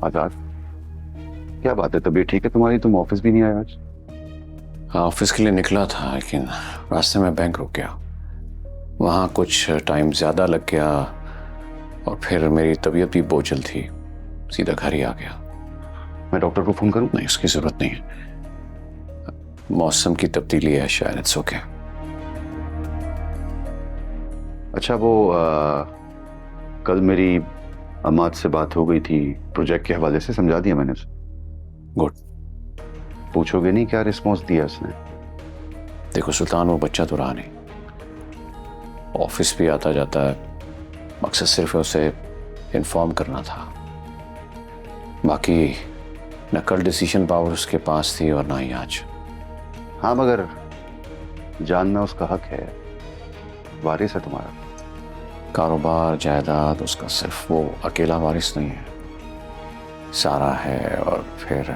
आजाद, क्या बात है, तबीयत ठीक है तुम्हारी? तुम ऑफिस भी नहीं आए आज? ऑफिस के लिए निकला था लेकिन रास्ते में बैंक रुक गया। वहाँ कुछ टाइम ज़्यादा लग गया और फिर मेरी तबीयत भी बोझिल थी, सीधा घर ही आ गया। मैं डॉक्टर को फोन करूं? नहीं, उसकी ज़रूरत नहीं है। मौसम की तब्दीली है शायद, इट्स ओके। अच्छा, वो कल मेरी अम्माद से बात हो गई थी प्रोजेक्ट के हवाले से, समझा दिया मैंने उसे। गुड। पूछोगे नहीं क्या रिस्पॉन्स दिया उसने? देखो सुल्तान, वो बच्चा तो रहा नहीं, ऑफिस भी आता जाता है, मकसद सिर्फ उसे इन्फॉर्म करना था। बाकी न कल डिसीजन पावर उसके पास थी और ना ही आज। हाँ, मगर जानना उसका हक है, वारिस है तुम्हारा। कारोबार जायदाद उसका सिर्फ वो अकेला वारिस नहीं है, सारा है और फिर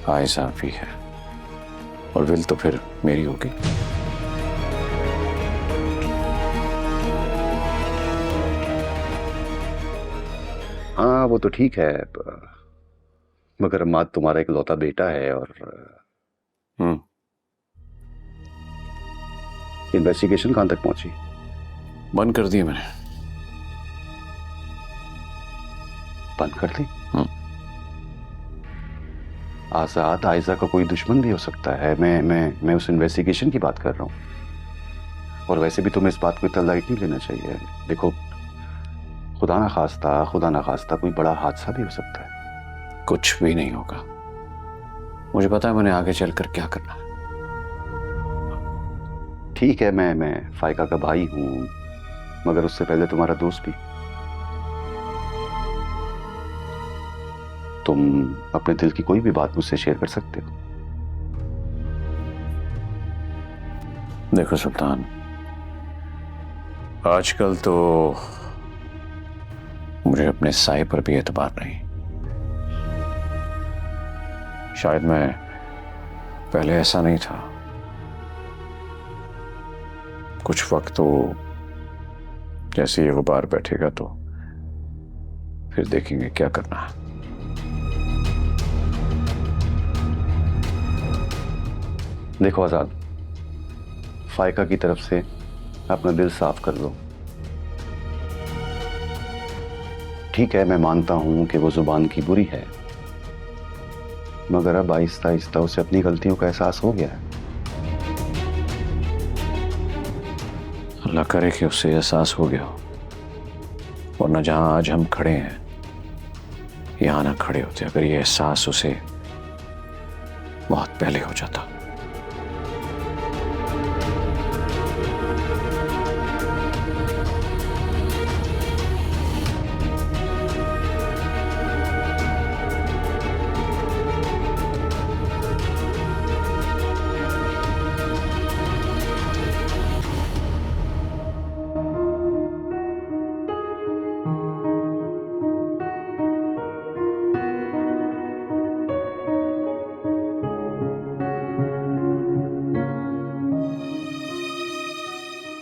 आयशा भी है, और विल तो फिर मेरी होगी। हाँ वो तो ठीक है, मगर अम्माद तुम्हारा इकलौता बेटा है और इन्वेस्टिगेशन कहां तक पहुंची? बंद कर दिया मैंने। बंद कर दी? आजाद, आयशा का कोई दुश्मन भी हो सकता है। मैं उस इन्वेस्टिगेशन की बात कर रहा हूं। और वैसे भी तुम्हें इस बात को इतना लाइट नहीं लेना चाहिए। देखो, खुदा ना खास्ता कोई बड़ा हादसा भी हो सकता है। कुछ भी नहीं होगा, मुझे पता है मैंने आगे चलकर क्या करना है। ठीक है, मैं फाइका का भाई हूं, मगर उससे पहले तुम्हारा दोस्त भी। तुम अपने दिल की कोई भी बात मुझसे शेयर कर सकते हो। देखो सुल्तान, आजकल तो मुझे अपने साए पर भी एतबार नहीं। शायद मैं पहले ऐसा नहीं था। कुछ वक्त तो जैसे ये गुबार बैठेगा तो फिर देखेंगे क्या करना है। देखो आजाद, फाइका की तरफ से अपना दिल साफ कर लो। ठीक है, मैं मानता हूं कि वो जुबान की बुरी है, मगर अब आहिस्ता आहिस्ता उसे अपनी गलतियों का एहसास हो गया है। अल्लाह करे कि उससे एहसास हो गया हो, वरना जहां आज हम खड़े हैं यहां ना खड़े होते अगर ये एहसास उसे बहुत पहले हो जाता।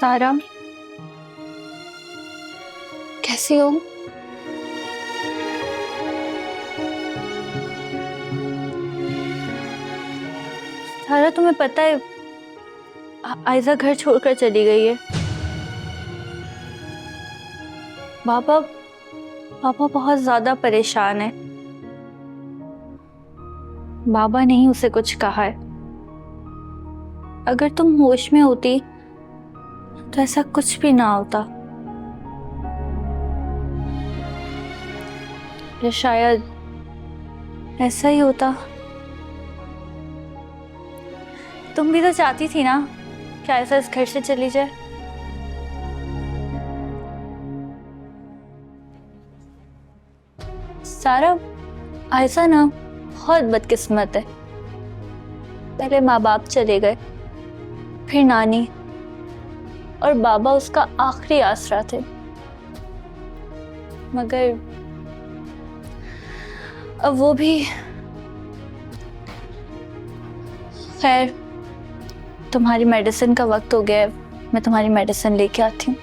तारा, कैसी हो? तारा, तुम्हें पता है आयशा घर छोड़कर चली गई है। पापा पापा बहुत ज्यादा परेशान है। बाबा ने ही उसे कुछ कहा है। अगर तुम होश में होती तो ऐसा कुछ भी ना होता, या शायद ऐसा ही होता। तुम भी तो चाहती थी ना कि आयशा इस घर से चली जाए। सारा, आयशा ना बहुत बदकिस्मत है। पहले माँ बाप चले गए, फिर नानी, और बाबा उसका आखिरी आसरा थे। मगर अब वो भी। खैर, तुम्हारी मेडिसिन का वक्त हो गया है, मैं तुम्हारी मेडिसिन लेके आती हूँ।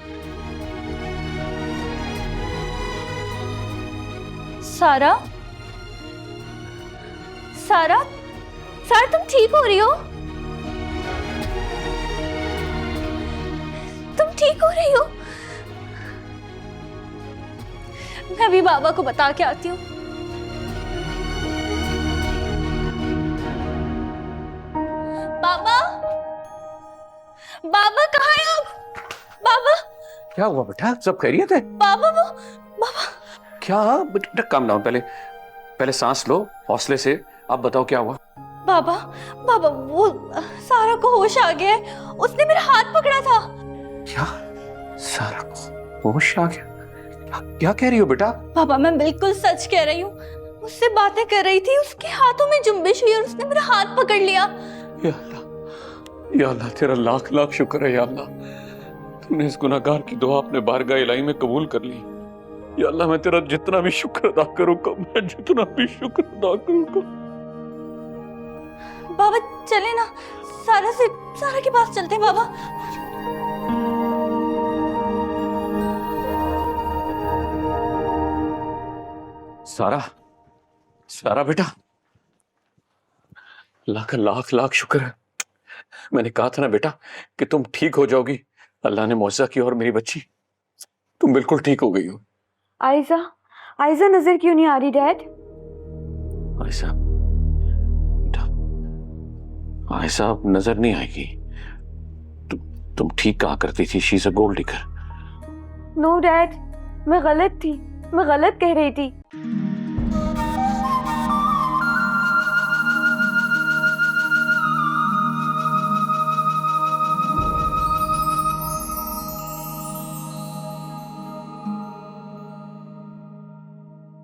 सारा, सारा, सारा तुम ठीक हो रही हो? तुम ठीक हो रही हो? मैं अभी बाबा को बता के आती हूँ। बाबा, बाबा कहाँ है आप? बाबा, क्या हुआ बेटा, सब खैरियत है? बाबा वो, बाबा। क्या बेटा, काम डाउन, पहले सांस लो हौसले से। आप बताओ क्या हुआ? बाबा, बाबा वो सारा को होश आ गया है, उसने मेरा हाथ पकड़ा था। क्या? सारा को होश आ गया? क्या कह रही हो बेटा? बाबा मैं बिल्कुल सच कह रही हूँ, उससे बातें कर रही थी, उसके हाथों में जुम्बिश हुई और उसने मेरा हाथ पकड़ लिया। या अल्लाह तेरा लाख लाख शुक्र है या अल्लाह, तूने इस गुनाहगार की दुआ अपने बारगाह इलाही में कबूल कर ली। या अल्लाह मैं तेरा जितना भी शुक्र अदा करूं कम, मैं जितना भी शुक्र अदा करूं कम। बाबा चले ना, सारा के पास चलते हैं बाबा। सारा बेटा, अल्लाह का लाख लाख शुक्र है। मैंने कहा था ना बेटा कि तुम ठीक हो जाओगी। अल्लाह ने मौजज़ा किया और मेरी बच्ची तुम बिल्कुल ठीक हो गई हो। आयशा नजर क्यों नहीं आ रही डैड? आयशा बेटा, आयशा अब नजर नहीं आएगी। तुम ठीक कहा करती थी, she is a gold digger. No dad, मैं गलत कह रही थी।